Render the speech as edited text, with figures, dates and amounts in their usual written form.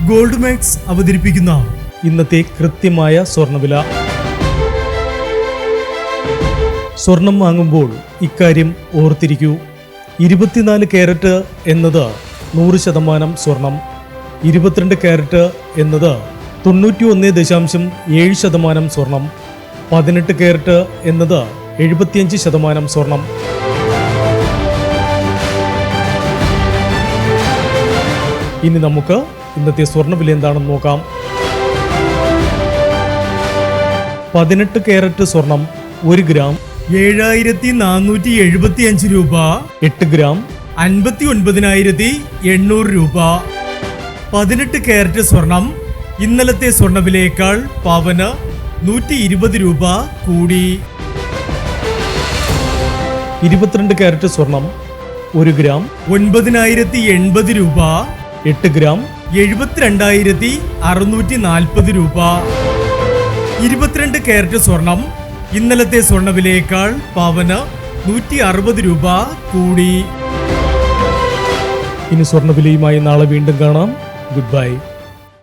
Gold max അവതരിപ്പിക്കുന്ന ഇന്നത്തെ കൃത്യമായ സ്വർണ്ണവില. സ്വർണം വാങ്ങുമ്പോൾ ഇക്കാര്യം ഓർത്തിരിക്കൂ. 24 കാരറ്റ് എന്നത് 100% സ്വർണം, 22 കാരറ്റ് എന്നത് 91.7% സ്വർണം, 18 കാരറ്റ് എന്നത് 75% സ്വർണം. ഇനി നമുക്ക് ഇന്നത്തെ സ്വർണ്ണവില എന്താണെന്ന് നോക്കാം. 18 കാരറ്റ് സ്വർണം 1 ഗ്രാം 7475 രൂപ, 8 ഗ്രാം 59,800 രൂപ. 18 കാരറ്റ് സ്വർണം ഇന്നലത്തെ സ്വർണ്ണവിലയേക്കാൾ പവന് 120 രൂപ കൂടി. 22 കാരറ്റ് സ്വർണം 1 ഗ്രാം 9,080 രൂപ, 8 ഗ്രാം 72,640 രൂപ. 22 കാരറ്റ് സ്വർണം ഇന്നലത്തെ സ്വർണ്ണവിലയേക്കാൾ പവന് 160 രൂപ കൂടി. ഇനി സ്വർണ്ണവിലയുമായി നാളെ വീണ്ടും കാണാം. Good bye.